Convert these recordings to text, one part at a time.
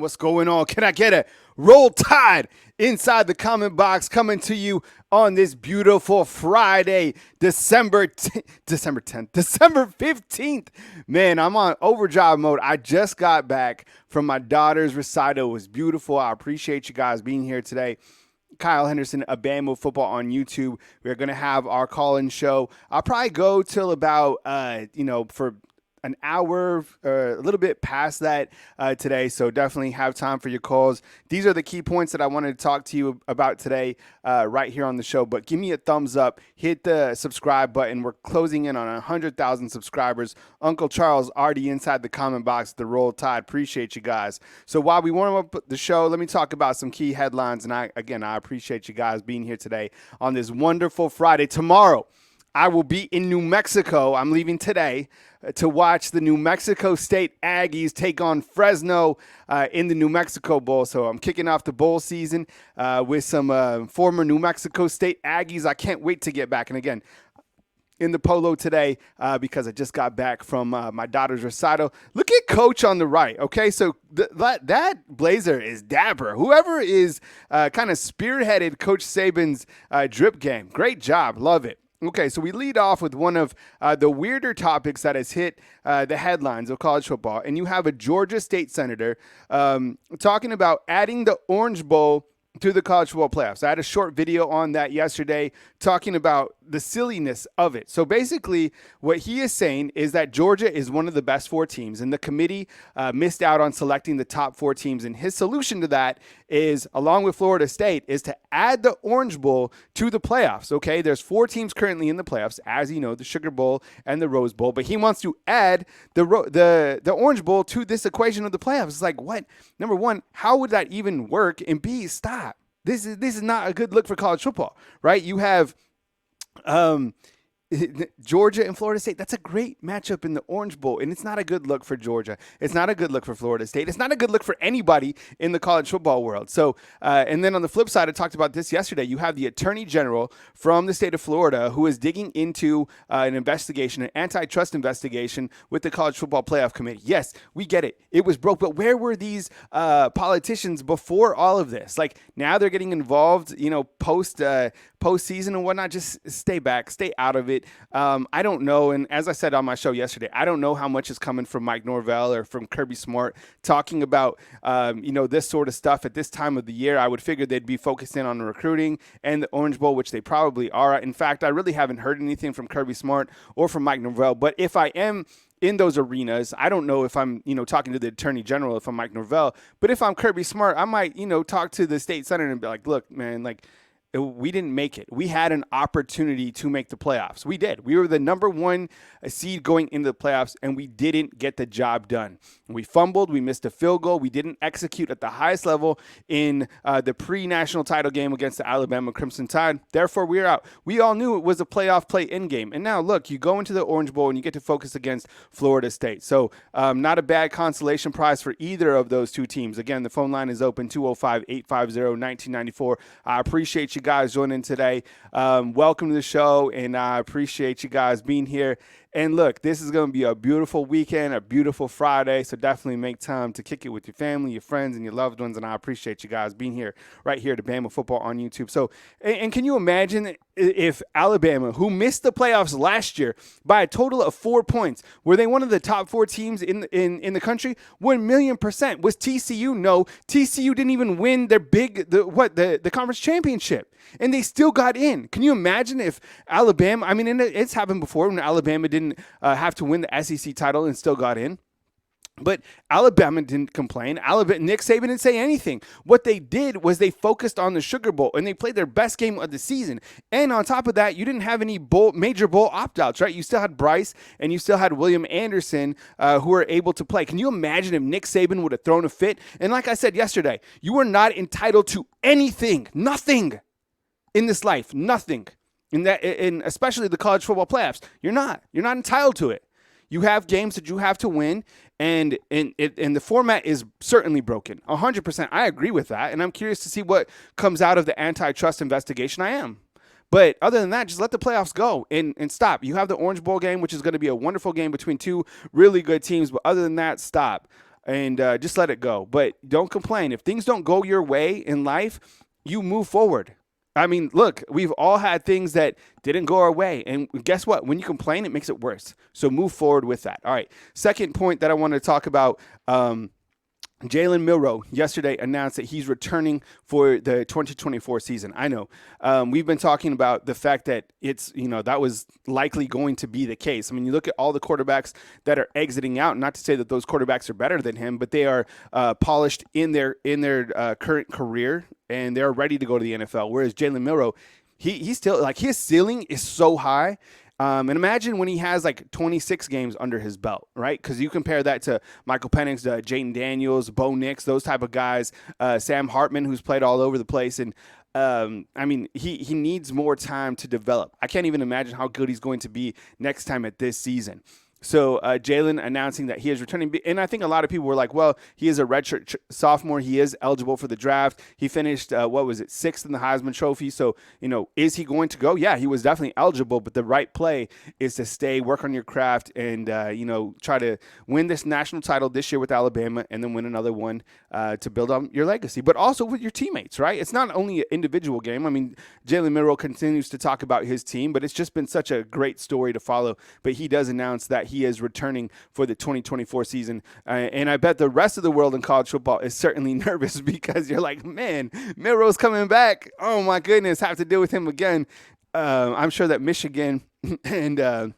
What's going on? Can I get a roll tide inside the comment box coming to you on this beautiful Friday, December 10th, December 15th. Man, I'm on overdrive mode. I just got back from my daughter's recital. It was beautiful. I appreciate you guys being here today. Kyle Henderson, a Bama football on YouTube. We're going to have our call-in show. I'll probably go till about, for an hour, a little bit past that today. So definitely have time for your calls. These are the key points that I wanted to talk to you about today right here on the show. But give me a thumbs up. Hit the subscribe button. We're closing in on 100,000 subscribers. Uncle Charles already inside the comment box. The Roll Tide. Appreciate you guys. So while we warm up the show, let me talk about some key headlines. And I appreciate you guys being here today on this wonderful Friday. Tomorrow, I will be in New Mexico. I'm leaving today to watch the New Mexico State Aggies take on Fresno in the New Mexico Bowl. So I'm kicking off the bowl season with some former New Mexico State Aggies. I can't wait to get back. And again, in the polo today because I just got back from my daughter's recital. Look at Coach on the right, okay? So that blazer is dapper. Whoever is kind of spearheaded Coach Saban's drip game, great job. Love it. Okay, so we lead off with one of the weirder topics that has hit the headlines of college football. And you have a Georgia state senator talking about adding the Orange Bowl to the college football playoffs. I had a short video on that yesterday talking about the silliness of it. So basically what he is saying is that Georgia is one of the best four teams, and the committee missed out on selecting the top four teams. And his solution to that is, along with Florida State, is to add the Orange Bowl to the playoffs. Okay, there's four teams currently in the playoffs, as you know, the Sugar Bowl and the Rose Bowl, but he wants to add the Orange Bowl to this equation of the playoffs. It's like, what? Number one, how would that even work? And B, stop. This is not a good look for college football, right? You have Georgia and Florida State. That's a great matchup in the Orange Bowl, and it's not a good look for Georgia. It's not a good look for Florida State. It's not a good look for anybody in the college football world. So, and then on the flip side, I talked about this yesterday. You have the Attorney General from the state of Florida who is digging into an investigation, an antitrust investigation with the College Football Playoff Committee. Yes, we get it. It was broke, but where were these politicians before all of this? Like, now they're getting involved, postseason and whatnot. Just stay back, stay out of it. I don't know. And as I said on my show yesterday, I don't know how much is coming from Mike Norvell or from Kirby Smart talking about, this sort of stuff at this time of the year. I would figure they'd be focused in on the recruiting and the Orange Bowl, which they probably are. In fact, I really haven't heard anything from Kirby Smart or from Mike Norvell. But if I am in those arenas, I don't know if I'm, talking to the Attorney General, if I'm Mike Norvell. But if I'm Kirby Smart, I might, talk to the state senator and be like, look, man, we didn't make it. We had an opportunity to make the playoffs. We did. We were the number one seed going into the playoffs, and we didn't get the job done. We fumbled. We missed a field goal. We didn't execute at the highest level in the pre-national title game against the Alabama Crimson Tide. Therefore, we are out. We all knew it was a playoff play-in game. And now, look, you go into the Orange Bowl, and you get to focus against Florida State. So not a bad consolation prize for either of those two teams. Again, the phone line is open, 205-850-1994. I appreciate you guys joining today. Welcome to the show, and I appreciate you guys being here. And look, this is going to be a beautiful weekend, a beautiful Friday, so definitely make time to kick it with your family, your friends, and your loved ones, and I appreciate you guys being here right here to Bama Football on YouTube. So, and can you imagine if Alabama, who missed the playoffs last year by a total of 4 points, were they one of the top four teams in the country? 1,000,000%. Was TCU? No. TCU didn't even win their the conference championship, and they still got in. Can you imagine if Alabama, and it's happened before when Alabama didn't have to win the SEC title and still got in. But Alabama didn't complain. Nick Saban didn't say anything. What they did was they focused on the Sugar Bowl, and they played their best game of the season. And on top of that, you didn't have any major bowl opt-outs, right? You still had Bryce, and you still had William Anderson who were able to play. Can you imagine if Nick Saban would have thrown a fit? And like I said yesterday, you are not entitled to anything, nothing in this life, nothing. In especially the college football playoffs, you're not entitled to it. You have games that you have to win, and the format is certainly broken. 100%. I agree with that, and I'm curious to see what comes out of the antitrust investigation. I am. But other than that, just let the playoffs go and stop. You have the Orange Bowl game, which is going to be a wonderful game between two really good teams, but other than that, stop. and just let it go. But don't complain. If things don't go your way in life, you move forward. I mean, look, we've all had things that didn't go our way. And guess what? When you complain, it makes it worse. So move forward with that. All right. Second point that I want to talk about, Jalen Milroe yesterday announced that he's returning for the 2024 season. I know we've been talking about the fact that that was likely going to be the case. I mean, you look at all the quarterbacks that are exiting out, not to say that those quarterbacks are better than him, but they are polished in their current career, and they're ready to go to the NFL. Whereas Jalen Milroe, he's still, like, his ceiling is so high. And imagine when he has like 26 games under his belt, right? Because you compare that to Michael Penix, Jaden Daniels, Bo Nix, those type of guys, Sam Hartman, who's played all over the place. And I mean, he needs more time to develop. I can't even imagine how good he's going to be next time at this season. So Jalen announcing that he is returning. And I think a lot of people were like, well, he is a redshirt sophomore. He is eligible for the draft. He finished, sixth in the Heisman Trophy. So, is he going to go? Yeah, he was definitely eligible. But the right play is to stay, work on your craft, and, try to win this national title this year with Alabama and then win another one to build on your legacy. But also with your teammates, right? It's not only an individual game. I mean, Jalen Milroe continues to talk about his team, but it's just been such a great story to follow. But he does announce that he is returning for the 2024 season. And I bet the rest of the world in college football is certainly nervous because you're like, man, Milroe's coming back. Oh, my goodness, have to deal with him again. I'm sure that Michigan and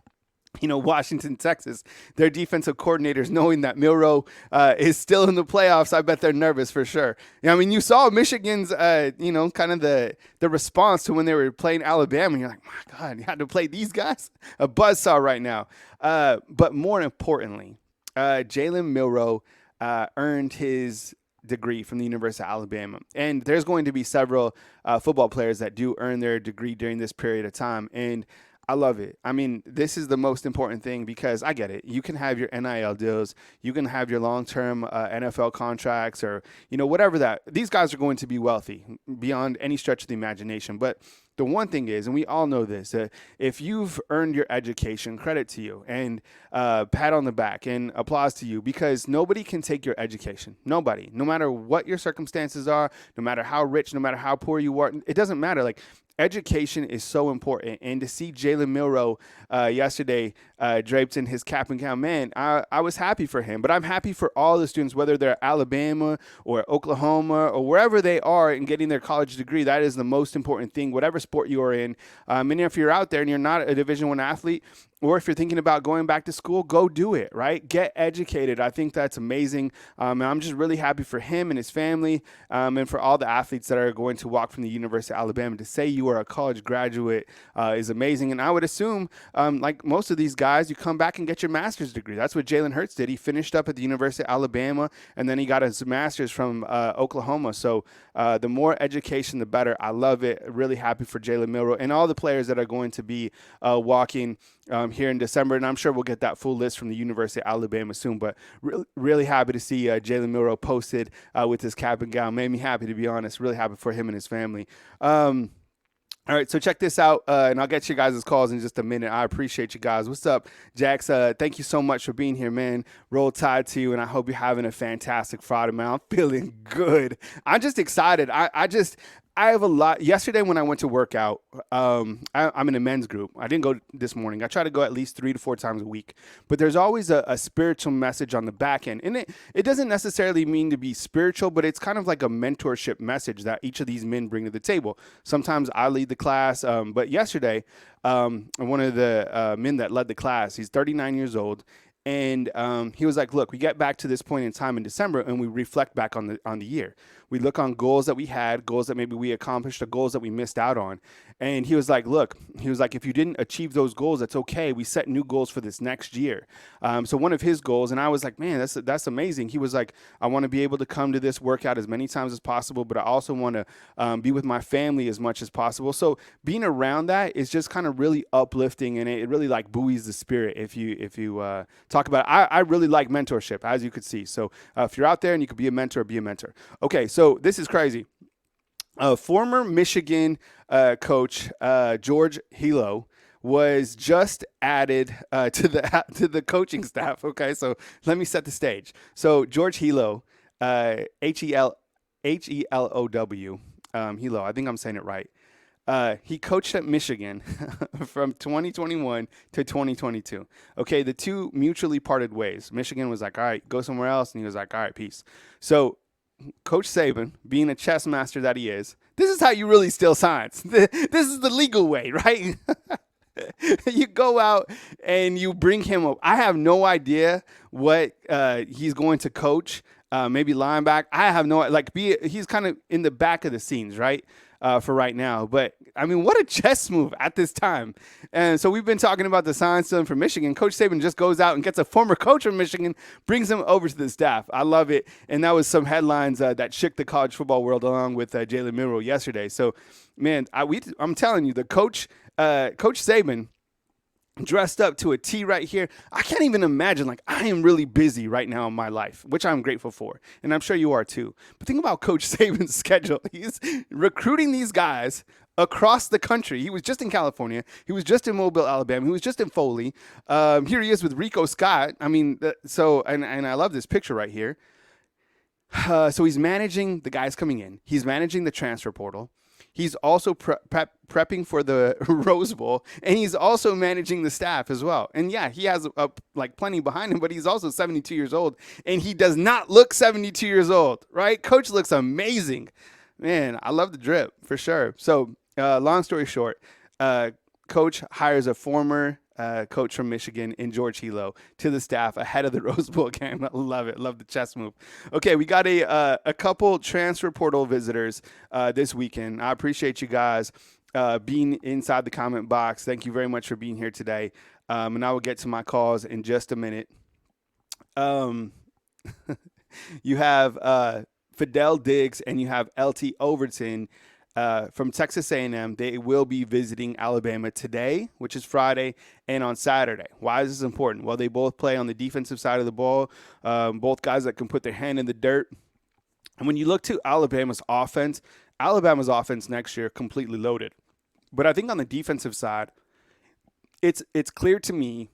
Washington, Texas, their defensive coordinators, knowing that Milroe is still in the playoffs, I bet they're nervous for sure. I mean, you saw Michigan's, kind of the response to when they were playing Alabama. You're like, my God, you had to play these guys? A buzzsaw right now. But more importantly, Jalen Milroe earned his degree from the University of Alabama. And there's going to be several football players that do earn their degree during this period of time. And I love it. I mean, this is the most important thing because I get it. You can have your NIL deals. You can have your long-term NFL contracts or, whatever that. These guys are going to be wealthy beyond any stretch of the imagination. But the one thing is, and we all know this, if you've earned your education, credit to you and pat on the back and applause to you because nobody can take your education. Nobody. No matter what your circumstances are, no matter how rich, no matter how poor you are, it doesn't matter. Like, education is so important, and to see Jalen Milroe yesterday draped in his cap and gown, man, I was happy for him. But I'm happy for all the students, whether they're Alabama or Oklahoma or wherever they are and getting their college degree. That is the most important thing, whatever sport you are in. And if you're out there and you're not a Division I athlete, or if you're thinking about going back to school, go do it, right? Get educated. I think that's amazing. And I'm just really happy for him and his family and for all the athletes that are going to walk from the University of Alabama. To say you are a college graduate is amazing. And I would assume, like most of these guys, you come back and get your master's degree. That's what Jalen Hurts did. He finished up at the University of Alabama, and then he got his master's from Oklahoma. So the more education, the better. I love it. Really happy for Jalen Milroe and all the players that are going to be walking here in December, and I'm sure we'll get that full list from the University of Alabama soon, but really happy to see Jalen Milroe posted with his cap and gown. Made me happy, to be honest. Really happy for him and his family. All right, so check this out, and I'll get you guys' calls in just a minute. I appreciate you guys. What's up, Jax? Thank you so much for being here, man. Roll Tide to you, and I hope you're having a fantastic Friday, man. I'm feeling good. I'm just excited. I have a lot. Yesterday when I went to work out, I'm in a men's group. I didn't go this morning. I try to go at least 3 to 4 times a week. But there's always a spiritual message on the back end. And it doesn't necessarily mean to be spiritual, but it's kind of like a mentorship message that each of these men bring to the table. Sometimes I lead the class. But yesterday, one of the men that led the class, he's 39 years old. And he was like, look, we get back to this point in time in December and we reflect back on the year. We look on goals that we had, goals that maybe we accomplished, or goals that we missed out on. And he was like, look, if you didn't achieve those goals, that's okay. We set new goals for this next year. So one of his goals, and I was like, man, that's amazing. He was like, I want to be able to come to this workout as many times as possible, but I also want to be with my family as much as possible. So being around that is just kind of really uplifting, and it really like buoys the spirit if you talk about it. I really like mentorship, as you could see. So if you're out there and you could be a mentor, be a mentor. Okay, so this is crazy. Former Michigan coach George Hilo was just added to the coaching staff. Okay, so let me set the stage. So George Hilo, Helow, Hilo. I think I'm saying it right. He coached at Michigan from 2021 to 2022. Okay, the two mutually parted ways. Michigan was like, all right, go somewhere else. And he was like, all right, peace. So Coach Saban, being a chess master that he is, this is how you really steal signs. This is the legal way, right? You go out and you bring him up. I have no idea what he's going to coach. Maybe linebacker. I have no he's kind of in the back of the scenes, right? For right now. But I mean, what a chess move at this time. And so we've been talking about the sign stealing from Michigan. Coach Saban just goes out and gets a former coach from Michigan, brings him over to the staff. I love it. And that was some headlines that shook the college football world along with Jalen Milroe yesterday. So, man, I'm telling you, the Coach Saban, dressed up to a T right here. I can't even imagine. Like, I am really busy right now in my life, which I'm grateful for. And I'm sure you are too. But think about Coach Saban's schedule. He's recruiting these guys across the country. He was just in California. He was just in Mobile, Alabama. He was just in Foley. Here he is with Rico Scott. I mean, and I love this picture right here. So he's managing the guys coming in. He's managing the transfer portal. He's also prepping for the Rose Bowl, and he's also managing the staff as well. And yeah, he has plenty behind him, but he's also 72 years old, and he does not look 72 years old, right? Coach looks amazing. Man, I love the drip for sure. So long story short, Coach hires a former coach from Michigan in George Hilo to the staff ahead of the Rose Bowl game. I love it. Love the chess move. Okay, we got a couple transfer portal visitors this weekend. I appreciate you guys being inside the comment box. Thank you very much for being here today. And I will get to my calls in just a minute. You have Fidel Diggs and you have LT Overton from Texas A&M. They will be visiting Alabama today, which is Friday, and on Saturday. Why is this important? Well, they both play on the defensive side of the ball, both guys that can put their hand in the dirt. And when you look to Alabama's offense next year completely loaded. But I think on the defensive side, it's clear to me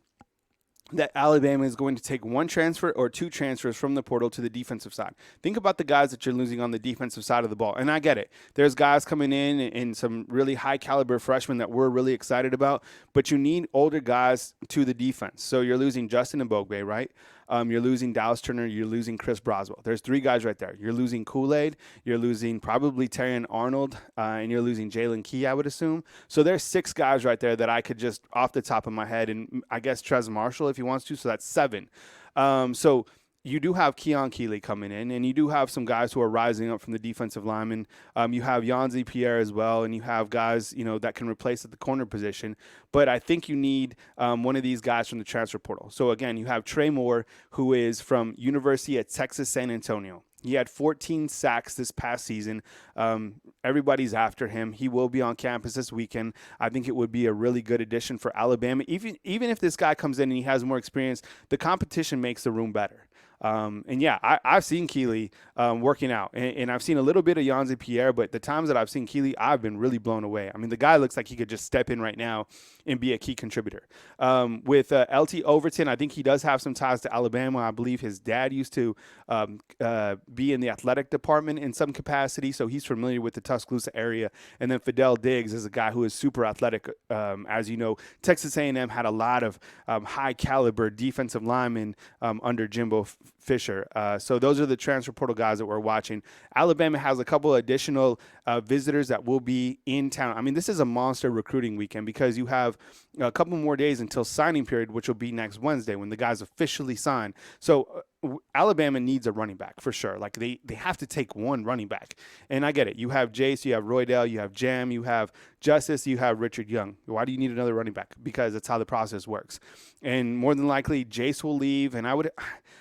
that Alabama is going to take one transfer or two transfers from the portal to the defensive side. Think about the guys that you're losing on the defensive side of the ball. And I get it. There's guys coming in and some really high caliber freshmen that we're really excited about, but you need older guys to the defense. So you're losing Justin Mbogbe, right? You're losing Dallas Turner. You're losing Chris Broswell. There's three guys right there. You're losing Kool-Aid. You're losing probably Terrion Arnold, and you're losing Jalen Key, I would assume. So there's six guys right there that I could just off the top of my head, and I guess Trez Marshall if he wants to. So that's seven. So you do have Keon Keeley coming in, and you do have some guys who are rising up from the defensive linemen. You have Yanzi Pierre as well, and you have guys, that can replace at the corner position. But I think you need one of these guys from the transfer portal. So, again, you have Trey Moore, who is from University at Texas San Antonio. He had 14 sacks this past season. Everybody's after him. He will be on campus this weekend. I think it would be a really good addition for Alabama. Even if this guy comes in and he has more experience, the competition makes the room better. And yeah, I've seen Keeley working out, and I've seen a little bit of Yanzi Pierre, but the times that I've seen Keeley, I've been really blown away. I mean, the guy looks like he could just step in right now and be a key contributor. With LT Overton, I think he does have some ties to Alabama. I believe his dad used to be in the athletic department in some capacity, so he's familiar with the Tuscaloosa area. And then Fidel Diggs is a guy who is super athletic. As you know, Texas A&M had a lot of high caliber defensive linemen under Jimbo Fisher. So those are the transfer portal guys that we're watching. Alabama has a couple of additional visitors that will be in town. I mean, this is a monster recruiting weekend because you have a couple more days until signing period, which will be next Wednesday when the guys officially sign. So Alabama needs a running back for sure. Like they have to take one running back. And I get it. You have Jace, you have Roydell, you have Jam, you have Justice, you have Richard Young. Why do you need another running back? Because that's how the process works. And more than likely, Jace will leave. And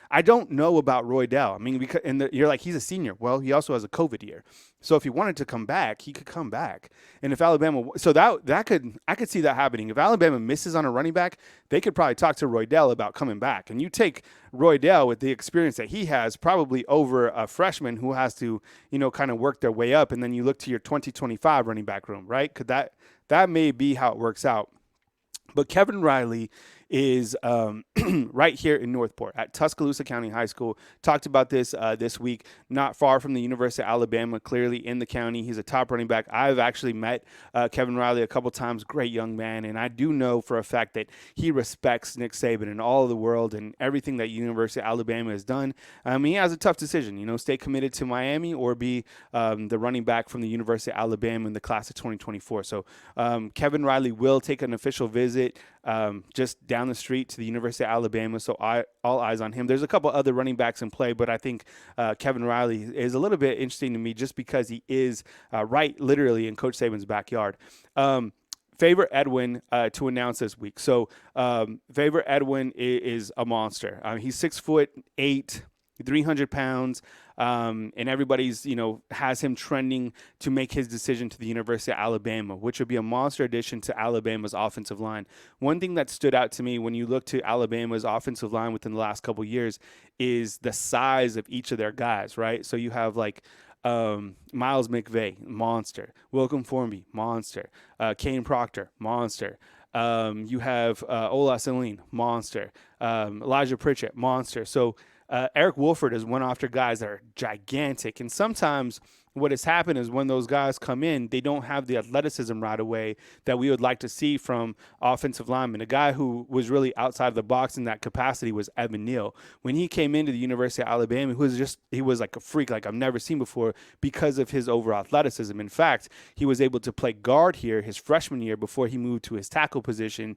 I don't know about Roydell. I mean, you're like, he's a senior. Well, he also has a COVID year. So if he wanted to come back, he could come back. And if Alabama, so I could see that happening. If Alabama misses on a running back, they could probably talk to Roydell about coming back. And you take Roydell with the experience that he has probably over a freshman who has to, kind of work their way up. And then you look to your 2025 running back room, right? That may be how it works out. But Kevin Riley is right here in Northport at Tuscaloosa County High School. Talked about this week. Not far from the University of Alabama, clearly in the county. He's a top running back. I've actually met Kevin Riley a couple times. Great young man, and I do know for a fact that he respects Nick Saban and all of the world and everything that University of Alabama has done. He has a tough decision. Stay committed to Miami or be the running back from the University of Alabama in the class of 2024. So Kevin Riley will take an official visit just down the street to the University of Alabama, so all eyes on him. There's a couple other running backs in play, but I think Kevin Riley is a little bit interesting to me just because he is right literally in Coach Saban's backyard. Favorite Edwin to announce this week. So Favorite Edwin is a monster. He's 6'8", 300 pounds. And everybody's, has him trending to make his decision to the University of Alabama, which would be a monster addition to Alabama's offensive line. One thing that stood out to me when you look to Alabama's offensive line within the last couple of years is the size of each of their guys, right? So you have Miles McVay, monster. Wilcom Formby, monster. Kane Proctor, monster. You have Ola Celine, monster. Elijah Pritchett, monster. So Eric Wolford has went after guys that are gigantic. And sometimes what has happened is when those guys come in, they don't have the athleticism right away that we would like to see from offensive linemen. A guy who was really outside of the box in that capacity was Evan Neal. When he came into the University of Alabama, he was like a freak like I've never seen before because of his overall athleticism. In fact, he was able to play guard here his freshman year before he moved to his tackle position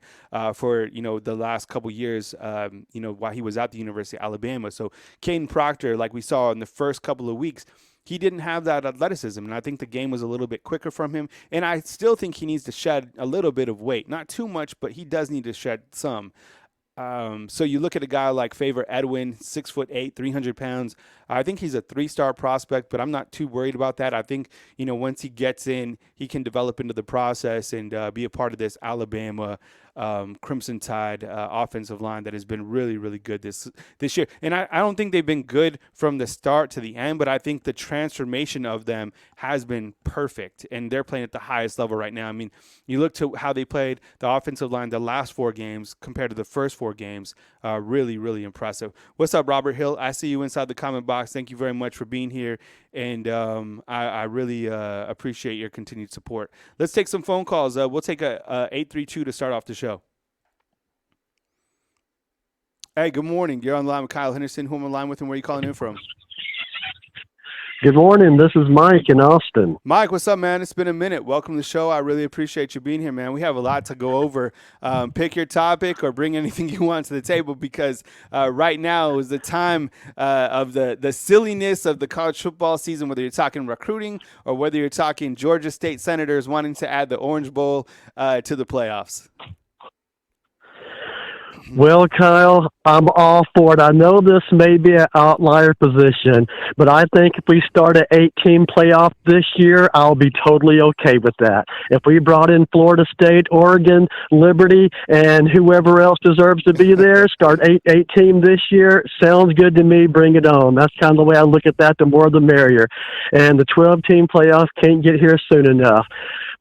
for the last couple years while he was at the University of Alabama. So Caden Proctor, like we saw in the first couple of weeks, he didn't have that athleticism, and I think the game was a little bit quicker from him. And I still think he needs to shed a little bit of weight. Not too much, but he does need to shed some. So you look at a guy like Favorite Edwin, 6'8", 300 pounds. I think he's a 3-star prospect, but I'm not too worried about that. I think, once he gets in, he can develop into the process and be a part of this Alabama Crimson Tide offensive line that has been really, really good this year. And I don't think they've been good from the start to the end, but I think the transformation of them has been perfect, and they're playing at the highest level right now. I mean, you look to how they played the offensive line the last 4 games compared to the first 4 games. Really, really impressive. What's up, Robert Hill? I see you inside the comment box. Thank you very much for being here, and I really appreciate your continued support. Let's take some phone calls. We'll take a 832 to start off the show. Hey, good morning. You're on the line with Kyle Henderson. Who am I on the line with, and where are you calling in from? Good morning. This is Mike in Austin. Mike, what's up, man? It's been a minute. Welcome to the show. I really appreciate you being here, man. We have a lot to go over. Pick your topic or bring anything you want to the table because right now is the time of the silliness of the college football season, whether you're talking recruiting or whether you're talking Georgia State Senators wanting to add the Orange Bowl to the playoffs. Well, Kyle, I'm all for it. I know this may be an outlier position, but I think if we start an 8-team playoff this year, I'll be totally okay with that. If we brought in Florida State, Oregon, Liberty, and whoever else deserves to be there, start 8-team this year, sounds good to me. Bring it on. That's kind of the way I look at that. The more the merrier. And the 12-team playoff can't get here soon enough.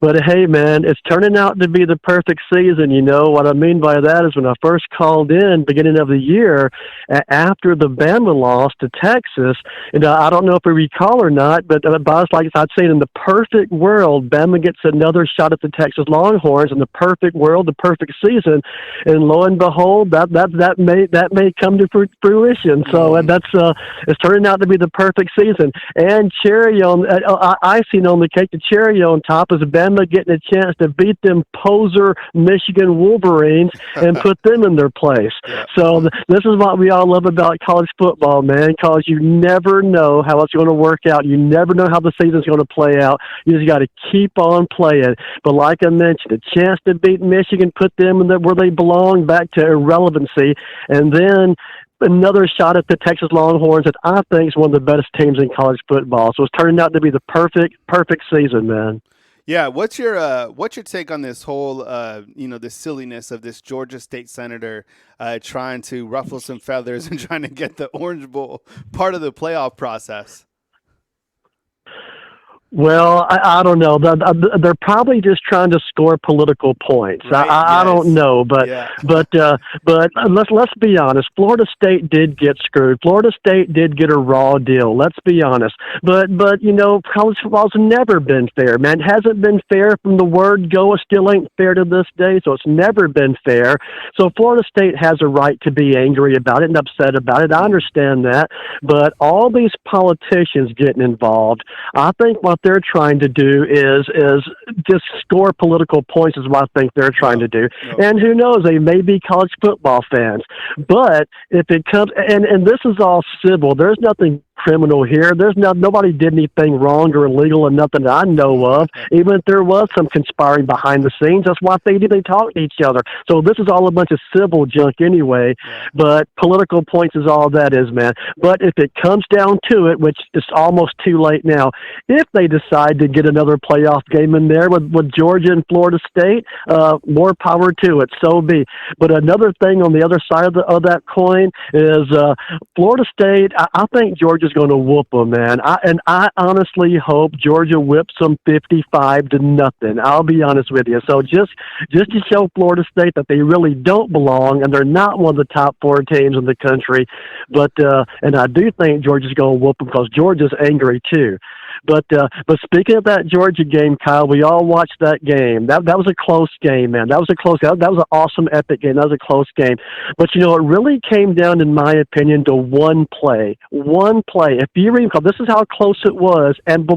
But, hey, man, it's turning out to be the perfect season. What I mean by that is when I first called in beginning of the year after the Bama loss to Texas, and I don't know if you recall or not, but I was like I'd say in the perfect world, Bama gets another shot at the Texas Longhorns in the perfect world, the perfect season, and lo and behold, that may come to fruition. So it's turning out to be the perfect season. And cherry on icing on the cake, the cherry on top is Bama getting a chance to beat them poser Michigan Wolverines and put them in their place. Yeah. So this is what we all love about college football, man, because you never know how it's going to work out. You never know how the season's going to play out. You just got to keep on playing. But like I mentioned, a chance to beat Michigan, put them where they belong, back to irrelevancy, and then another shot at the Texas Longhorns that I think is one of the best teams in college football. So it's turning out to be the perfect season, man. Yeah, what's your take on this whole the silliness of this Georgia State senator trying to ruffle some feathers and trying to get the Orange Bowl part of the playoff process? Well, I don't know. They're probably just trying to score political points. Right? I don't Yes. know, Yeah. but let's be honest. Florida State did get screwed. Florida State did get a raw deal. Let's be honest. But college football's never been fair, man. It hasn't been fair from the word go. It still ain't fair to this day. So it's never been fair. So Florida State has a right to be angry about it and upset about it. I understand that, but all these politicians getting involved, I think what they're trying to do is just score political points is what I think they're trying to do. Yep. And who knows, they may be college football fans. But if it comes and this is all civil, there's nothing criminal here. There's nobody did anything wrong or illegal and nothing that I know of. Even if there was some conspiring behind the scenes, that's what they do. They talk to each other. So this is all a bunch of civil junk anyway. Yeah. But political points is all that is, man. But if it comes down to it, which is almost too late now, if they decide to get another playoff game in there with Georgia and Florida State, more power to it. So be. But another thing on the other side of that coin is Florida State. I think Georgia's going to whoop them, man. I honestly hope Georgia whips them 55-0. I'll be honest with you. So just to show Florida State that they really don't belong and they're not one of the top 4 teams in the country. But and I do think Georgia's going to whoop them because Georgia's angry too. But speaking of that Georgia game, Kyle, we all watched that game. That was a close game, man. That was a close game. That was an awesome, epic game. That was a close game. But, it really came down, in my opinion, to one play. One play. If you recall, this is how close it was. And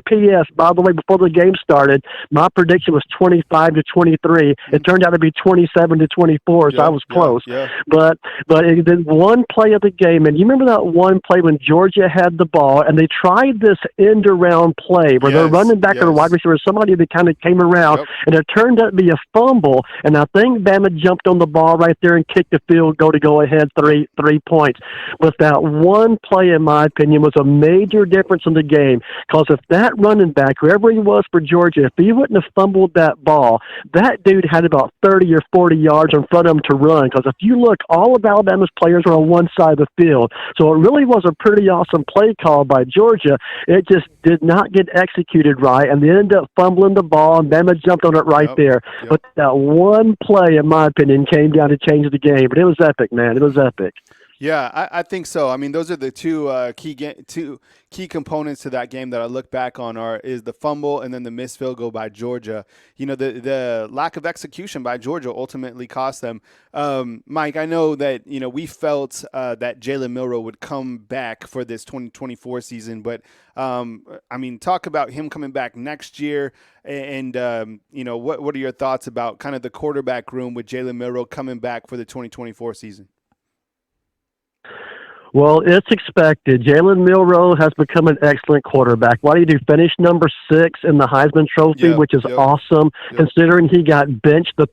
P.S., by the way, before the game started, my prediction was 25-23. It turned out to be 27-24, so I was close. Yeah. But it did one play of the game, and you remember that one play when Georgia had the ball, and they tried this end-around play where they're running back to the wide receiver, somebody that kind of came around, and it turned out to be a fumble, and I think Bama jumped on the ball right there and kicked the field goal to go ahead 3 points. But that one play, in my opinion, was a major difference in the game, because if that running back, whoever he was for Georgia, if he wouldn't have fumbled that ball, that dude had about 30 or 40 yards in front of him to run, because if you look, all of Alabama's players were on one side of the field. So it really was a pretty awesome play call by Georgia. It just did not get executed right, and they ended up fumbling the ball, and Bama jumped on it right there. But that one play, in my opinion, came down to change the game. But it was epic, man. It was epic. Yeah, I think so. I mean, those are the two key components to that game that I look back on is the fumble and then the missed field goal by Georgia. The lack of execution by Georgia ultimately cost them. Mike, I know that we felt that Jalen Milroe would come back for this 2024 season, but talk about him coming back next year, and what are your thoughts about kind of the quarterback room with Jalen Milroe coming back for the 2024 season? Well, it's expected. Jalen Milroe has become an excellent quarterback. What do? Finish number 6 in the Heisman Trophy, which is awesome, considering he got benched the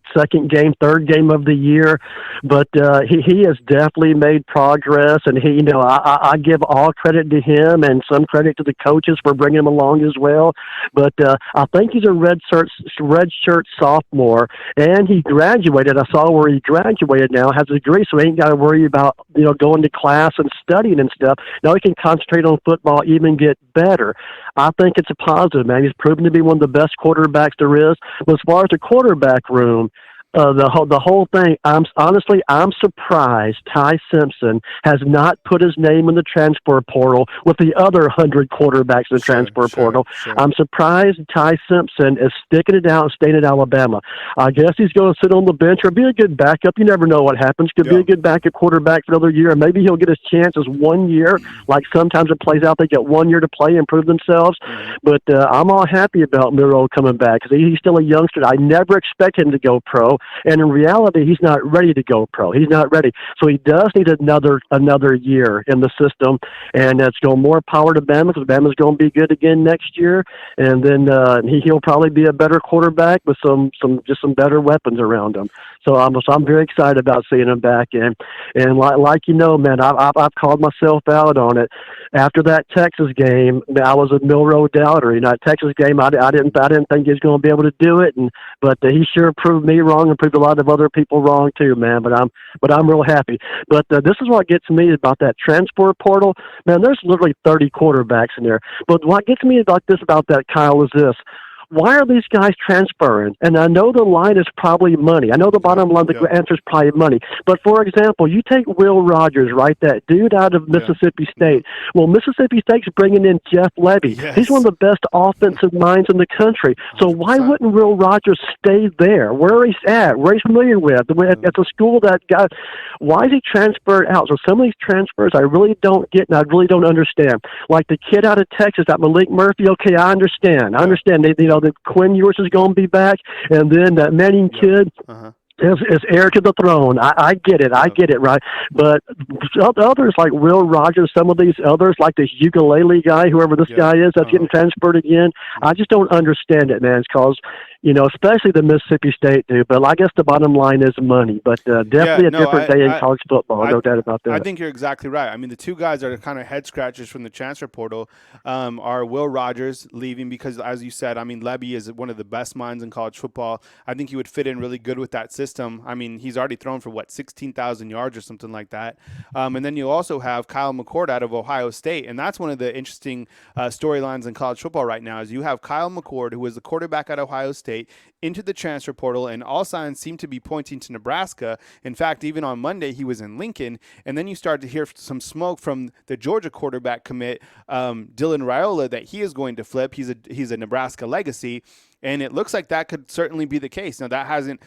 third game of the year. But he has definitely made progress, and I give all credit to him and some credit to the coaches for bringing him along as well. But I think he's a red shirt sophomore, and he graduated. I saw where he graduated now, has a degree, so he ain't got to worry about going to class and studying and stuff. Now he can concentrate on football, even get better. I think it's a positive, man. He's proven to be one of the best quarterbacks there is. But as far as the quarterback room, the whole thing, I'm surprised Ty Simpson has not put his name in the transfer portal with the other 100 quarterbacks in the transfer portal. I'm surprised Ty Simpson is sticking it out and staying at Alabama. I guess he's going to sit on the bench or be a good backup. You never know what happens. Could be a good backup quarterback for another year, and maybe he'll get his chances 1 year. Like sometimes it plays out, they get 1 year to play and prove themselves. But I'm all happy about Milroe coming back because he's still a youngster. I never expect him to go pro. And in reality, he's not ready to go pro. He's not ready. So he does need another year in the system. And it's going more power to Bama because Bama's going to be good again next year. And then he'll probably be a better quarterback with some better weapons around him. So I'm very excited about seeing him back. And like man, I've called myself out on it. After that Texas game, I was a Milroe doubter. That Texas game, I didn't think he was going to be able to do it. But he sure proved me wrong wrong and proved a lot of other people wrong too, man. But I'm real happy. But this is what gets me about that transfer portal, man. There's literally 30 quarterbacks in there. But what gets me about that, Kyle, is this. Why are these guys transferring? And I know the line is probably money. I know the bottom line, the answer is probably money. But, for example, you take Will Rogers, right, that dude out of Mississippi State. Well, Mississippi State's bringing in Jeff Levy. Yes. He's one of the best offensive minds in the country. So 100%. why wouldn't Will Rogers stay there, where he's at, where he's familiar with, at the school that got – why is he transferred out? So some of these transfers I really don't get and I really don't understand. Like the kid out of Texas, that Malik Murphy, okay, I understand. That Quinn Ewers is going to be back, and then that Manning kid is heir to the throne. I get it. I get it, right? But others like Will Rogers, some of these others like this ukulele guy, whoever this guy is, that's getting transferred again. I just don't understand it, man. It's because, especially the Mississippi State dude. But I guess the bottom line is money. But definitely a different day in college football, no doubt about that. I think you're exactly right. I mean, the two guys that are kind of head scratchers from the transfer portal are Will Rogers leaving because, as you said, I mean, Levy is one of the best minds in college football. I think he would fit in really good with that system. I mean, he's already thrown for 16,000 yards or something like that. And then you also have Kyle McCord out of Ohio State, and that's one of the interesting storylines in college football right now. Is you have Kyle McCord, who was the quarterback at Ohio State, into the transfer portal, and all signs seem to be pointing to Nebraska. In fact, even on Monday, he was in Lincoln, and then you start to hear some smoke from the Georgia quarterback commit, Dylan Raiola, that he is going to flip. He's a Nebraska legacy. And it looks like that could certainly be the case. Now, that hasn't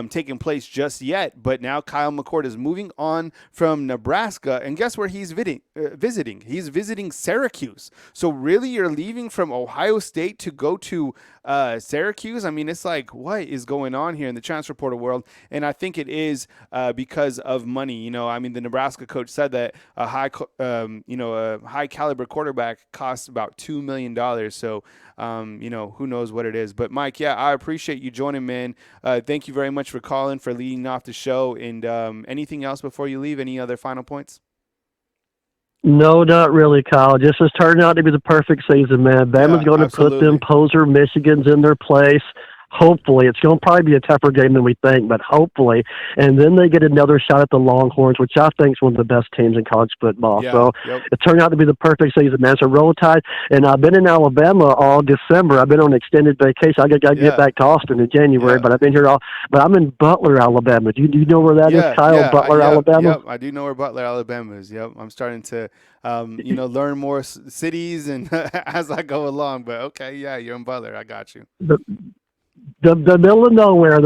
taken place just yet, but now Kyle McCord is moving on from Nebraska, and guess where he's visiting? He's visiting Syracuse. So really, you're leaving from Ohio State to go to Syracuse? I mean, it's like, what is going on here in the transfer portal world? And I think it is because of money. I mean, the Nebraska coach said that a high caliber quarterback costs about $2 million. So, who knows what it is. But Mike, I appreciate you joining, man. Thank you very much for calling, for leading off the show. And anything else before you leave? Any other final points? No, not really, Kyle. Just has turned out to be the perfect season, man. Bama's going to put them poser Michigans in their place. Hopefully, it's going to probably be a tougher game than we think, but hopefully. And then they get another shot at the Longhorns, which I think is one of the best teams in college football. It turned out to be the perfect season, man. So roll tide. And I've been in Alabama all December. I've been on extended vacation. I got to get back to Austin in January, but I've been here but I'm in Butler, Alabama. Do you know where that is, Kyle? Butler, Alabama? Yep, I do know where Butler, Alabama is. Yep, I'm starting to, learn more cities and as I go along. But okay, you're in Butler. I got you. The middle of nowhere,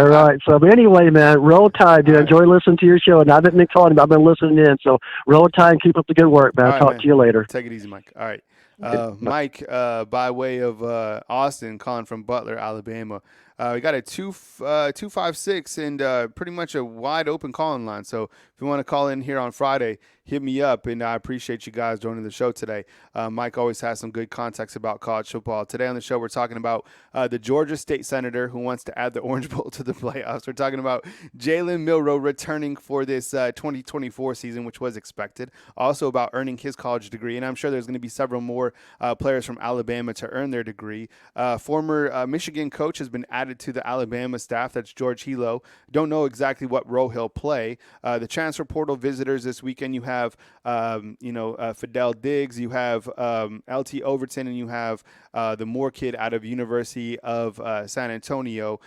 right? So, but anyway, man, roll tide, dude. Enjoy listening to your show. And I haven't been calling, but I've been listening in. So, roll tide and keep up the good work, man. I'll talk to you later. Take it easy, Mike. All right. Mike, by way of Austin, calling from Butler, Alabama. We got a 256 and pretty much a wide open calling line. So if you want to call in here on Friday, hit me up, and I appreciate you guys joining the show today. Mike always has some good context about college football. Today on the show, we're talking about the Georgia State Senator who wants to add the Orange Bowl to the playoffs. We're talking about Jalen Milroe returning for this 2024 season, which was expected. Also about earning his college degree, and I'm sure there's going to be several more players from Alabama to earn their degree. Former Michigan coach has been added to the Alabama staff. That's George Hilo. Don't know exactly what role he'll play. The transfer portal visitors this weekend, you have Fidel Diggs, you have LT Overton, and you have the Moore kid out of University of San Antonio.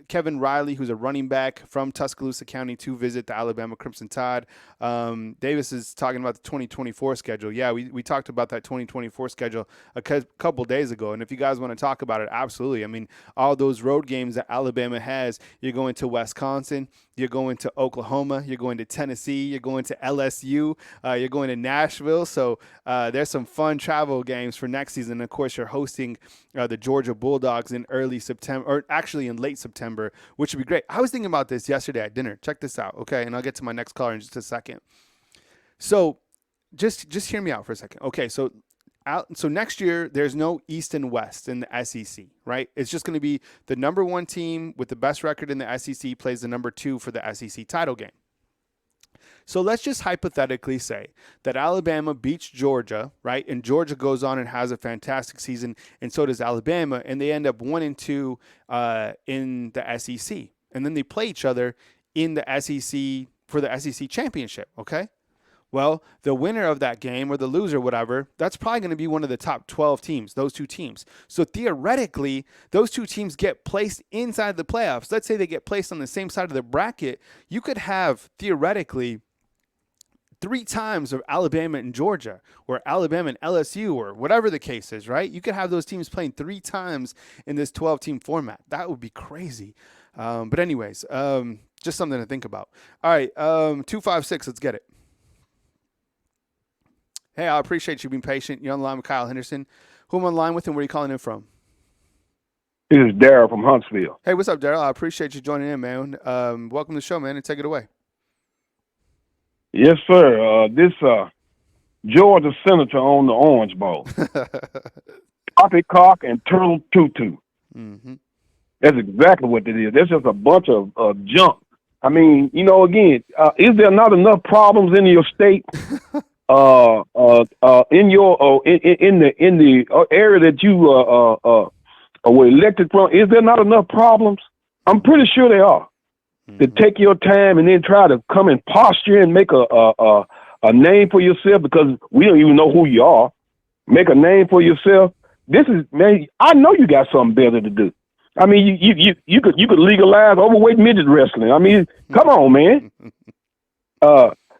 Kevin Riley, who's a running back from Tuscaloosa County, to visit the Alabama Crimson Tide. Davis is talking about the 2024 schedule. Yeah, we talked about that 2024 schedule a couple days ago, and if you guys want to talk about it, absolutely. I mean, all those road games that Alabama has, you're going to Wisconsin, you're going to Oklahoma, you're going to Tennessee, you're going to LSU, you're going to Nashville. So there's some fun travel games for next season. And of course, you're hosting the Georgia Bulldogs in early September, or actually in late September, which would be great. I was thinking about this yesterday at dinner. Check this out, okay? And I'll get to my next caller in just a second. So just hear me out for a second. Okay, so next year, there's no East and West in the SEC, right? It's just going to be the number one team with the best record in the SEC plays the number two for the SEC title game. So let's just hypothetically say that Alabama beats Georgia, right? And Georgia goes on and has a fantastic season, and so does Alabama, and they end up 1-2 in the SEC. And then they play each other in the SEC for the SEC championship, okay? Well, the winner of that game or the loser, whatever, that's probably going to be one of the top 12 teams, those two teams. So theoretically, those two teams get placed inside the playoffs. Let's say they get placed on the same side of the bracket. You could have, theoretically, 3 times of Alabama and Georgia, or Alabama and LSU, or whatever the case is, right? You could have those teams playing 3 times in this 12-team format. That would be crazy. But anyways, just something to think about. All right, 256, let's get it. Hey, I appreciate you being patient. You're on the line with Kyle Henderson. Who am I on the line with, and where are you calling in from? This is Daryl from Huntsville. Hey, what's up, Daryl? I appreciate you joining in, man. Welcome to the show, man, and take it away. Yes, sir. This Georgia senator on the Orange Bowl. Poppycock and Turtle Tutu. Mm-hmm. That's exactly what it is. That's just a bunch of junk. I mean, again, is there not enough problems in your state? In your in the area that you were elected from, is there not enough problems? I'm pretty sure there are. Mm-hmm. To take your time and then try to come and posture and make a name for yourself, because we don't even know who you are. Make a name for yourself. This is, man, I know you got something better to do. I mean, you could legalize overweight midget wrestling. I mean, come on, man.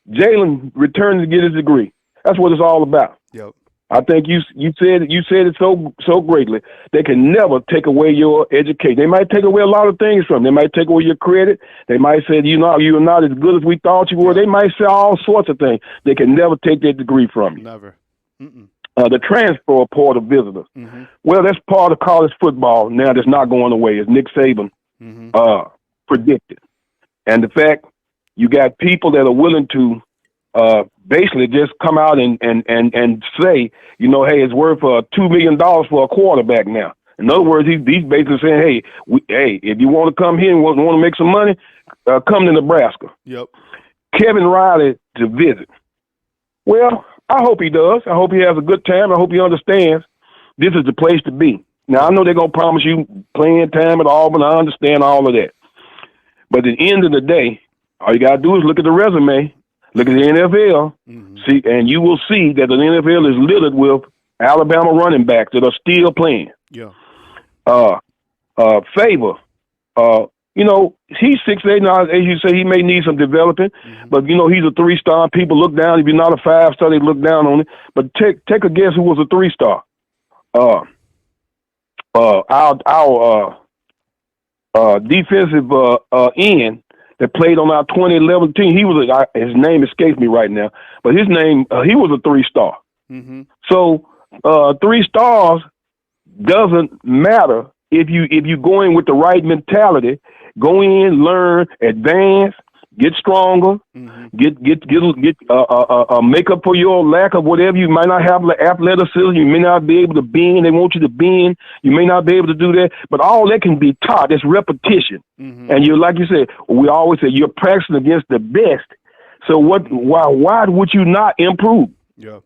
Jalen returned to get his degree. That's what it's all about. Yep. I think you said it so greatly. They can never take away your education. They might take away a lot of things from you. They might take away your credit. They might say you're not as good as we thought you were. They might say all sorts of things. They can never take that degree from you. Never. Mm-mm. The transfer portal visitors. Mm-hmm. Well, that's part of college football now. That's not going away, as Nick Saban predicted. And the fact you got people that are willing to basically just come out and say, hey, it's worth $2 million for a quarterback now. In other words, he's basically saying, hey, if you want to come here and want to make some money, come to Nebraska. Yep. Kevin Riley to visit. Well, I hope he does. I hope he has a good time. I hope he understands this is the place to be. Now, I know they're going to promise you playing time at Auburn. I understand all of that. But at the end of the day, all you got to do is look at the resume, look at the NFL, see, and you will see that the NFL is littered with Alabama running backs that are still playing. Yeah. Favor, he's 6'8" now. As you say, he may need some developing, but he's a 3-star. People look down. If you're not a 5-star, they look down on it. But take a guess who was a 3-star. Our defensive end that played on our 2011 team. His name escapes me right now, but his name he was a 3-star. Mm-hmm. So 3 stars doesn't matter if you go in with the right mentality. Go in, learn, advance, get stronger, get make up for your lack of whatever. You might not have athleticism. You may not be able to bend. They want you to bend. You may not be able to do that. But all that can be taught. It's repetition. And like you said, we always say you're practicing against the best. So why would you not improve? Yeah.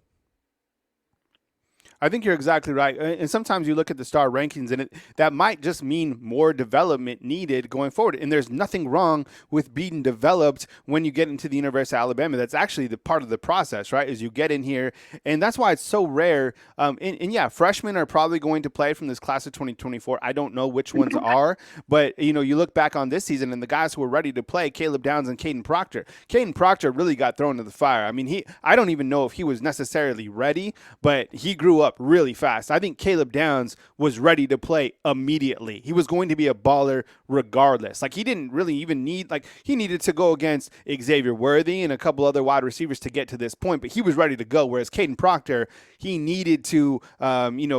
I think you're exactly right. And sometimes you look at the star rankings and that might just mean more development needed going forward. And there's nothing wrong with being developed when you get into the University of Alabama. That's actually the part of the process, right? Is you get in here. And that's why it's so rare. And yeah, freshmen are probably going to play from this class of 2024. I don't know which ones are, but you look back on this season and the guys who were ready to play, Caleb Downs and Caden Proctor. Caden Proctor really got thrown to the fire. I mean, I don't even know if he was necessarily ready, but he grew up really fast. I think Caleb Downs was ready to play immediately. He was going to be a baller regardless. Like, he didn't really even he needed to go against Xavier Worthy and a couple other wide receivers to get to this point, but he was ready to go. Whereas Caden Proctor, he needed to,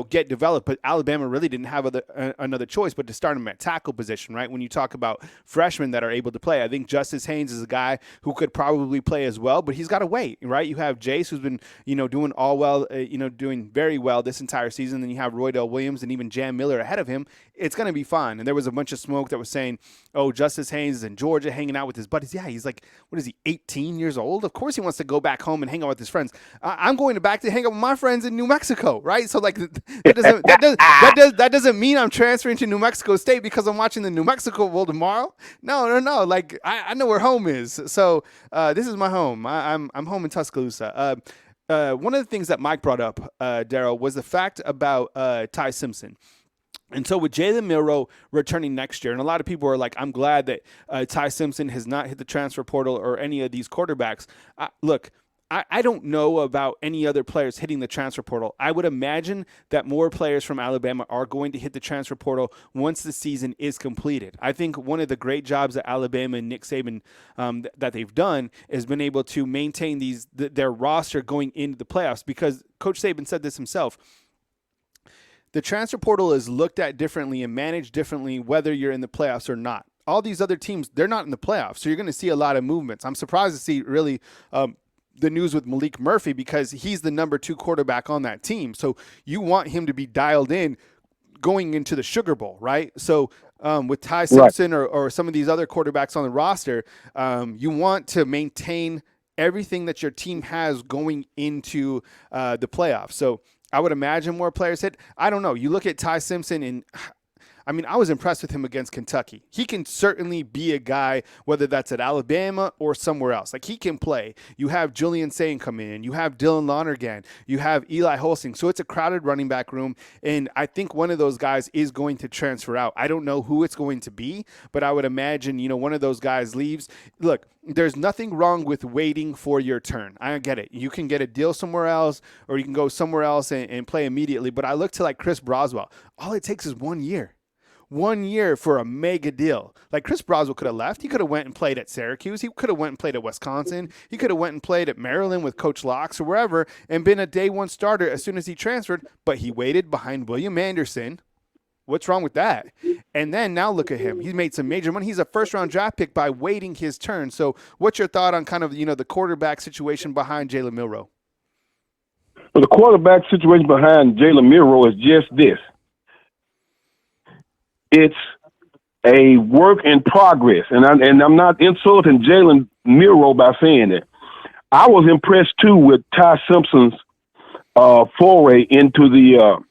get developed, but Alabama really didn't have another choice but to start him at tackle position, right? When you talk about freshmen that are able to play, I think Justice Haynes is a guy who could probably play as well, but he's got to wait, right? You have Jace, who's been, doing all well, doing very well well this entire season, then you have Roydell Williams and even Jam Miller ahead of him, it's going to be fine. And there was a bunch of smoke that was saying, oh, Justice Haynes is in Georgia hanging out with his buddies. Yeah, he's like, what is he, 18 years old? Of course he wants to go back home and hang out with his friends. I'm going back to hang out with my friends in New Mexico, right? So like that doesn't mean I'm transferring to New Mexico State because I'm watching the New Mexico Bowl tomorrow. No. Like I know where home is. So this is my home. I'm home in Tuscaloosa. One of the things that Mike brought up, Daryl, was the fact about Ty Simpson. And so with Jalen Milroe returning next year, and a lot of people are like, I'm glad that Ty Simpson has not hit the transfer portal or any of these quarterbacks. Look, I don't know about any other players hitting the transfer portal. I would imagine that more players from Alabama are going to hit the transfer portal once the season is completed. I think one of the great jobs that Alabama and Nick Saban that they've done is been able to maintain their roster going into the playoffs, because Coach Saban said this himself. The transfer portal is looked at differently and managed differently whether you're in the playoffs or not. All these other teams, they're not in the playoffs, so you're going to see a lot of movements. I'm surprised to see really the news with Malik Murphy, because he's the number 2 quarterback on that team. So you want him to be dialed in going into the Sugar Bowl, right? So with Ty Simpson or some of these other quarterbacks on the roster, you want to maintain everything that your team has going into the playoffs. So I would imagine more players hit. I don't know. You look at Ty Simpson, and I was impressed with him against Kentucky. He can certainly be a guy, whether that's at Alabama or somewhere else. Like, he can play. You have Julian Sain come in. You have Dylan Lonergan. You have Eli Holsting. So it's a crowded running back room, and I think one of those guys is going to transfer out. I don't know who it's going to be, but I would imagine, one of those guys leaves. Look, there's nothing wrong with waiting for your turn. I get it. You can get a deal somewhere else, or you can go somewhere else and play immediately. But I look to like Chris Broswell. All it takes is 1 year. 1 year for a mega deal. Like, Chris Broswell could have left. He could have went and played at Syracuse. He could have went and played at Wisconsin. He could have went and played at Maryland with Coach Locks or wherever and been a day one starter as soon as he transferred. But he waited behind William Anderson. What's wrong with that? And then now look at him. He's made some major money. He's a first-round draft pick by waiting his turn. So what's your thought on kind of, the quarterback situation behind Jalen Milroe? Well, the quarterback situation behind Jalen Milroe is just this. It's a work in progress. And I'm not insulting Jalen Milroe by saying that. I was impressed, too, with Ty Simpson's foray into the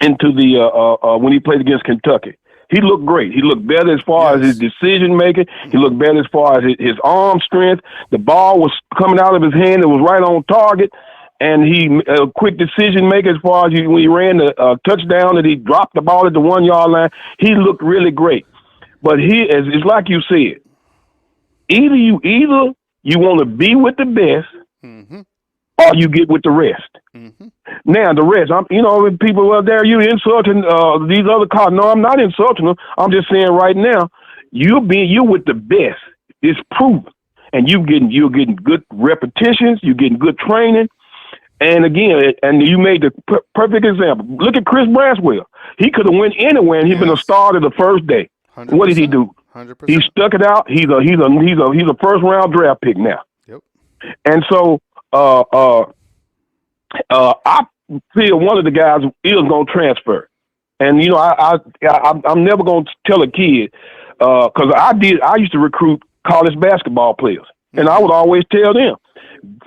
when he played against Kentucky. He looked great. He looked better as far as his decision making. He looked better as far as his arm strength. The ball was coming out of his hand. It was right on target. And he a quick decision maker as far as when he ran the touchdown and he dropped the ball at the 1 yard line. He looked really great. But it's like you said, either you want to be with the best, or you get with the rest. Now the rest, people, well, there you insulting these other cars. No, I'm not insulting them. I'm just saying right now, you with the best. It's proven, and you're getting good repetitions. You're getting good training. And again, and you made the perfect example. Look at Chris Braswell. He could have went anywhere, and he's been a starter the first day. 100%. What did he do? 100%. He stuck it out. He's a first round draft pick now. Yep. And so I feel one of the guys is going to transfer. And I'm never going to tell a kid because I used to recruit college basketball players, and I would always tell them,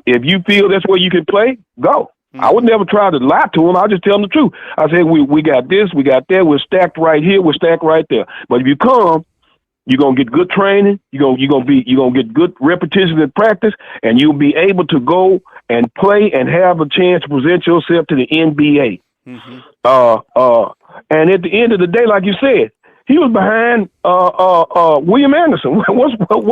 if you feel that's where you can play, go. I would never try to lie to them. I just tell them the truth. I said, we got this, we got that. We're stacked right here. We're stacked right there. But if you come, you're gonna get good training. You're gonna get good repetitions in practice, and you'll be able to go and play and have a chance to present yourself to the NBA. And at the end of the day, like you said, he was behind William Anderson. What's up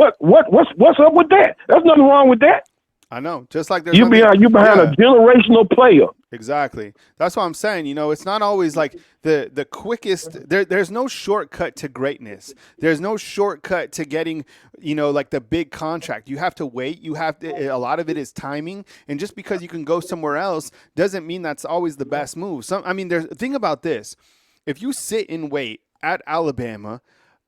with that? There's nothing wrong with that. I know. Just like there's you're behind a generational player. Exactly. That's what I'm saying. It's not always like the quickest. There's no shortcut to greatness. There's no shortcut to getting, like the big contract. You have to wait. A lot of it is timing. And just because you can go somewhere else doesn't mean that's always the best move. Think about this. If you sit and wait at Alabama,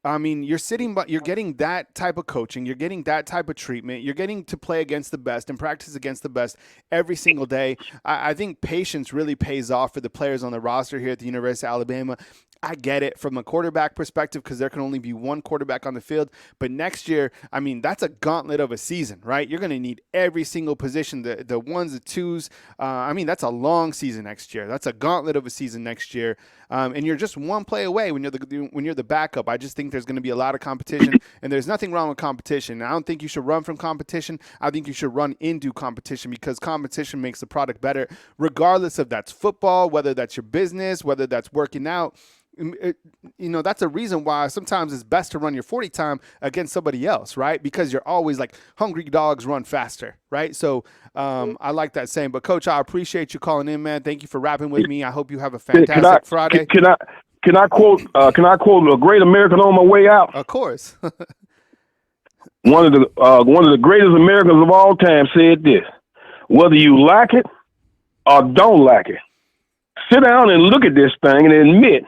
I mean, you're sitting, but you're getting that type of coaching. You're getting that type of treatment. You're getting to play against the best and practice against the best every single day. I think patience really pays off for the players on the roster here at the University of Alabama. I get it from a quarterback perspective because there can only be one quarterback on the field. But next year, I mean, that's a gauntlet of a season, right? You're going to need every single position, the ones, the twos. I mean, that's a long season next year. That's a gauntlet of a season next year. And you're just one play away when you're the backup. I just think there's going to be a lot of competition, and there's nothing wrong with competition. I don't think you should run from competition. I think you should run into competition because competition makes the product better, regardless if that's football, whether that's your business, whether that's working out. That's a reason why sometimes it's best to run your 40 time against somebody else, right? Because you're always like hungry dogs run faster, right? So I like that saying. But Coach, I appreciate you calling in, man. Thank you for rapping with me. I hope you have a fantastic Friday. Can I quote a great American on my way out? Of course. One of the greatest Americans of all time said this: whether you like it or don't like it, sit down and look at this thing and admit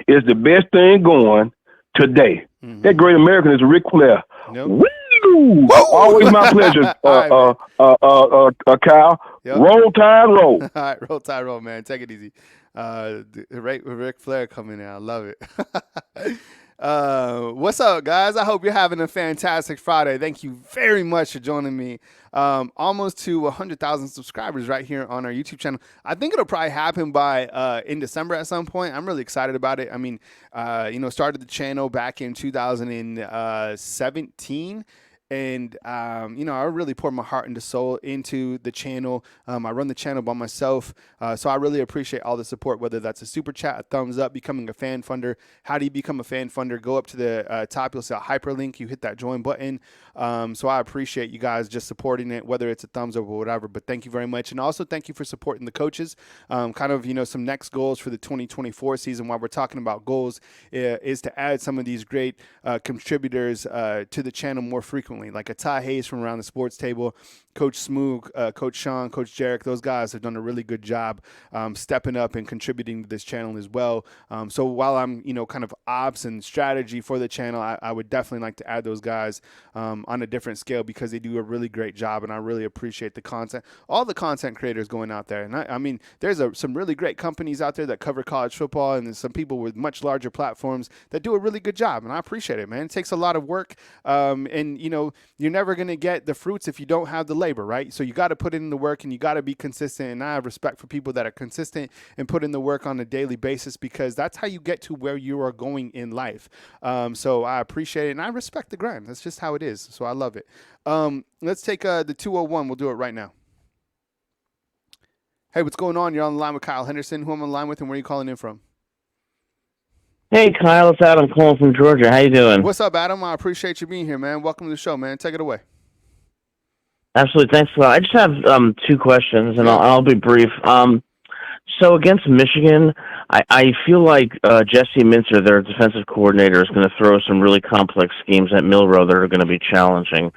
it's the best thing going today. Mm-hmm. That great American is Ric Flair. Yep. Woo! Always my pleasure, Kyle. Yep. Roll Tide, roll. All right, roll Tide, roll, man. Take it easy. Ric Flair coming in. I love it. What's up, guys? I hope you're having a fantastic Friday. Thank you very much for joining me. Almost to 100,000 subscribers right here on our YouTube channel. I think it'll probably happen by in December at some point. I'm really excited about it. I mean, started the channel back in 2017. And, I really pour my heart and soul into the channel. I run the channel by myself. So I really appreciate all the support, whether that's a super chat, a thumbs up, becoming a fan funder. How do you become a fan funder? Go up to the top. You'll see a hyperlink. You hit that join button. So I appreciate you guys just supporting it, whether it's a thumbs up or whatever. But thank you very much. And also thank you for supporting the coaches. Some next goals for the 2024 season while we're talking about goals is to add some of these great contributors to the channel more frequently. Like a Ty Hayes from Around the Sports Table, Coach Smoog, Coach Sean, Coach Jarek. Those guys have done a really good job stepping up and contributing to this channel as well. So while I'm, kind of ops and strategy for the channel, I would definitely like to add those guys on a different scale because they do a really great job, and I really appreciate the content. All the content creators going out there. And I mean, there's some really great companies out there that cover college football, and there's some people with much larger platforms that do a really good job, and I appreciate it, man. It takes a lot of work, and, you're never going to get the fruits if you don't have the labor, right? So you got to put in the work and you got to be consistent. And I have respect for people that are consistent and put in the work on a daily basis because that's how you get to where you are going in life. So I appreciate it and I respect the grind. That's just how it is. So I love it. Let's take the 201. We'll do it right now. Hey, what's going on? You're on the line with Kyle Henderson. Who I'm on the line with and where are you calling in from? Hey, Kyle, it's Adam calling from Georgia. How you doing? What's up, Adam? I appreciate you being here, man. Welcome to the show, man. Take it away. Absolutely. Thanks a lot. I just have two questions, and I'll be brief. So against Michigan, I feel like Jesse Minter, their defensive coordinator, is going to throw some really complex schemes at Milroe that are going to be challenging.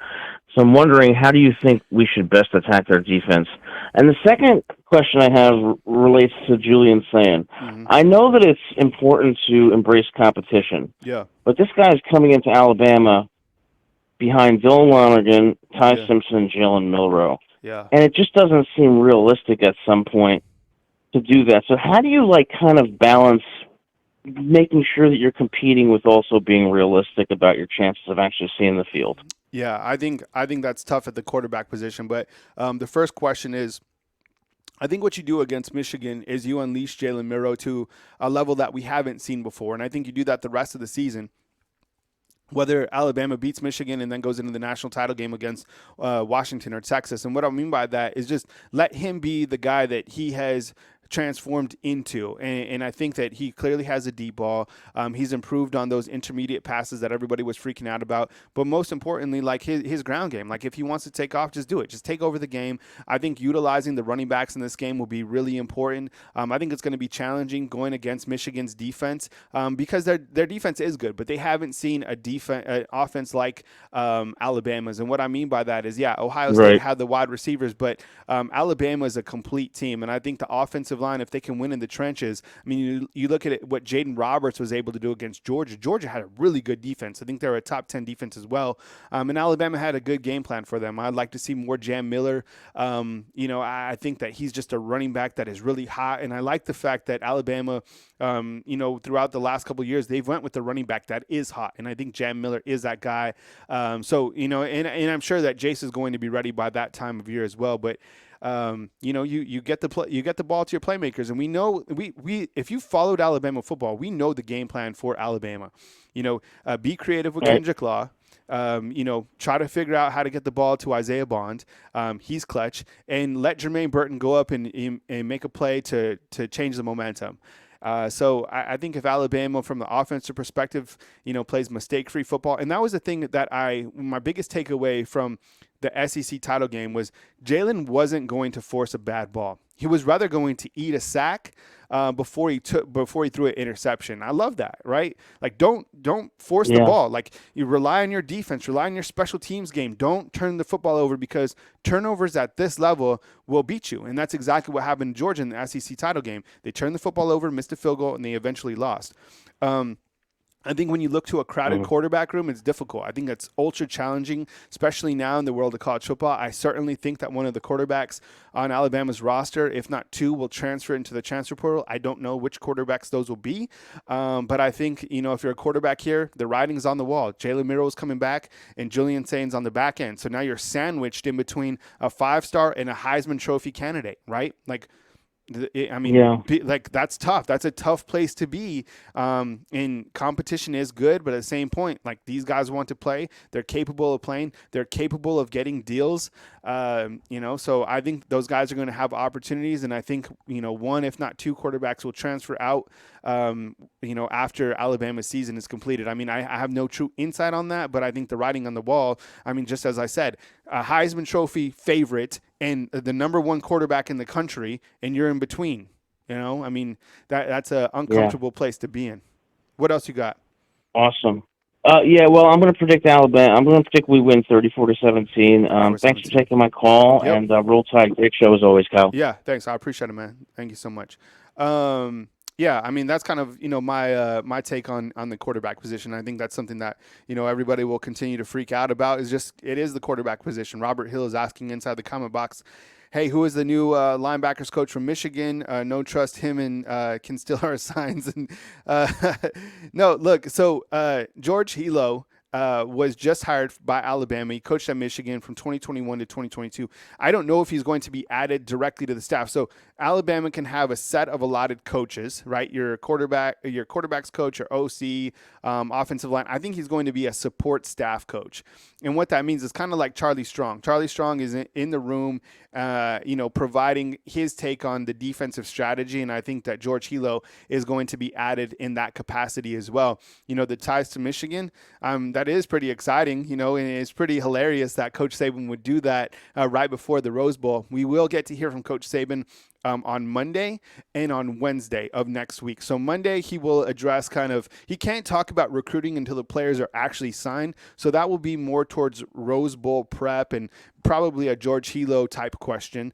So I'm wondering, how do you think we should best attack their defense? And the second question I have relates to Julian saying, I know that it's important to embrace competition. Yeah. But this guy's coming into Alabama behind Dylan Lonergan, Ty Simpson, and Jalen Milroe. Yeah. And it just doesn't seem realistic at some point to do that. So how do you kind of balance making sure that you're competing with also being realistic about your chances of actually seeing the field? Yeah, I think that's tough at the quarterback position. But the first question is, I think what you do against Michigan is you unleash Jalen Milroe to a level that we haven't seen before. And I think you do that the rest of the season. Whether Alabama beats Michigan and then goes into the national title game against Washington or Texas. And what I mean by that is just let him be the guy that he has transformed into. And I think that he clearly has a deep ball. He's improved on those intermediate passes that everybody was freaking out about. But most importantly, his ground game. If he wants to take off, just do it. Just take over the game. I think utilizing the running backs in this game will be really important. I think it's going to be challenging going against Michigan's defense because their defense is good, but they haven't seen an offense like Alabama's. And what I mean by that is, Ohio State had the wide receivers, but Alabama is a complete team. And I think the offensive line, if they can win in the trenches. I mean, you look at what Jaden Roberts was able to do against Georgia. Georgia had a really good defense. I think they were a top 10 defense as well. And Alabama had a good game plan for them. I'd like to see more Jam Miller. I think that he's just a running back that is really hot. And I like the fact that Alabama, throughout the last couple of years, they've went with the running back that is hot. And I think Jam Miller is that guy. And I'm sure that Jace is going to be ready by that time of year as well. But you get the ball to your playmakers, and we know we if you followed Alabama football, we know the game plan for Alabama. Be creative with Kendrick Law. Try to figure out how to get the ball to Isaiah Bond. He's clutch, and let Jermaine Burton go up and make a play to change the momentum. So I think if Alabama, from the offensive perspective, plays mistake-free football, and that was the thing that my biggest takeaway from the SEC title game was Jalen wasn't going to force a bad ball. He was rather going to eat a sack before he threw an interception. I love that, right? Like, don't force the ball. Like, you rely on your defense, rely on your special teams game. Don't turn the football over, because turnovers at this level will beat you. And that's exactly what happened to Georgia in the SEC title game. They turned the football over, missed a field goal, and they eventually lost. I think when you look to a crowded quarterback room, it's difficult. I think it's ultra challenging, especially now in the world of college football. I certainly think that one of the quarterbacks on Alabama's roster, if not two, will transfer into the transfer portal. I don't know which quarterbacks those will be, but I think, if you're a quarterback here, the writing's on the wall. Jalen Milroe is coming back, and Julian Sain's on the back end. So now you're sandwiched in between a 5-star and a Heisman Trophy candidate, right? Like, that's tough. That's a tough place to be. And competition is good, but at the same point, like, these guys want to play. They're capable of playing. They're capable of getting deals. So I think those guys are going to have opportunities. And I think, one, if not two quarterbacks will transfer out, after Alabama's season is completed. I mean, I have no true insight on that, but I think the writing on the wall, just as I said, a Heisman Trophy favorite and the number one quarterback in the country, and you're in between, that's an uncomfortable place to be in. What else you got? Awesome. Well, I'm going to predict Alabama. I'm going to predict we win 34-17. Thanks for taking my call, and Roll Tide. Great show as always, Kyle. Yeah, thanks. I appreciate it, man. Thank you so much. That's kind of, my take on the quarterback position. I think that's something that, everybody will continue to freak out about. It is the quarterback position. Robert Hill is asking inside the comment box, hey, who is the new linebackers coach from Michigan? No trust him, and can steal our signs. And no, look, so George Hilo was just hired by Alabama. He coached at Michigan from 2021 to 2022. I don't know if he's going to be added directly to the staff. So Alabama can have a set of allotted coaches, right? Your quarterback's coach, your OC, offensive line. I think he's going to be a support staff coach. And what that means is kind of like Charlie Strong. Charlie Strong is in the room, providing his take on the defensive strategy. And I think that George Hilo is going to be added in that capacity as well. The ties to Michigan, that is pretty exciting, and it's pretty hilarious that Coach Saban would do that right before the Rose Bowl. We will get to hear from Coach Saban on Monday and on Wednesday of next week. So Monday, he will address he can't talk about recruiting until the players are actually signed. So that will be more towards Rose Bowl prep and probably a George Hilo type question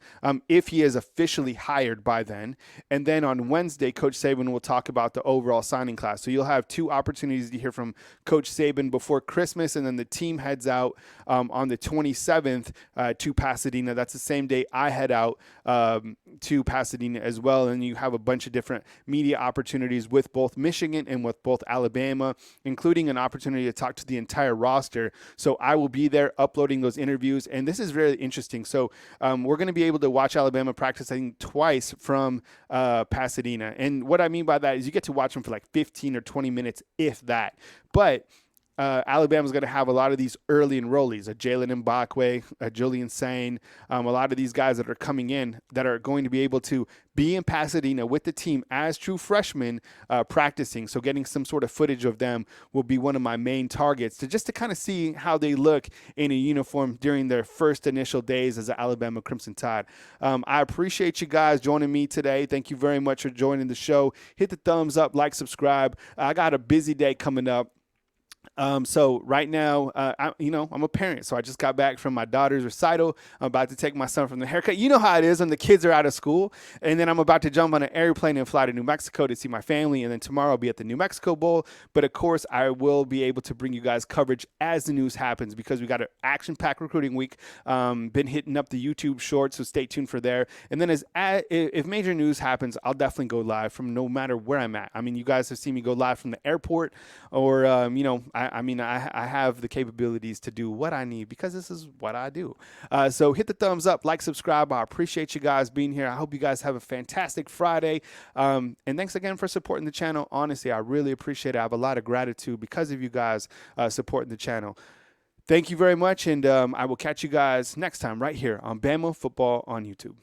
if he is officially hired by then. And then on Wednesday, Coach Saban will talk about the overall signing class. So you'll have two opportunities to hear from Coach Saban before Christmas, and then the team heads out on the 27th to Pasadena. That's the same day I head out to Pasadena as well. And you have a bunch of different media opportunities with both Michigan and with both Alabama, including an opportunity to talk to the entire roster. So I will be there uploading those interviews. And this is very interesting. So we're going to be able to watch Alabama practice, I think, twice from Pasadena. And what I mean by that is you get to watch them for like 15 or 20 minutes, if that. But Alabama's going to have a lot of these early enrollees, a Jalen Mbakwe, a Julian Sain, a lot of these guys that are coming in that are going to be able to be in Pasadena with the team as true freshmen practicing. So getting some sort of footage of them will be one of my main targets to kind of see how they look in a uniform during their first initial days as an Alabama Crimson Tide. I appreciate you guys joining me today. Thank you very much for joining the show. Hit the thumbs up, like, subscribe. I got a busy day coming up. So right now, I'm a parent, so I just got back from my daughter's recital. I'm about to take my son from the haircut. You know how it is when the kids are out of school, and then I'm about to jump on an airplane and fly to New Mexico to see my family, and then tomorrow I'll be at the New Mexico Bowl. But of course, I will be able to bring you guys coverage as the news happens because we got an action-packed recruiting week. Been hitting up the YouTube shorts, so stay tuned for there. And then if major news happens, I'll definitely go live from no matter where I'm at. I mean, you guys have seen me go live from the airport, or I have the capabilities to do what I need because this is what I do. So hit the thumbs up, like, subscribe. I appreciate you guys being here. I hope you guys have a fantastic Friday. And thanks again for supporting the channel. Honestly, I really appreciate it. I have a lot of gratitude because of you guys supporting the channel. Thank you very much, and I will catch you guys next time right here on Bama Football on YouTube.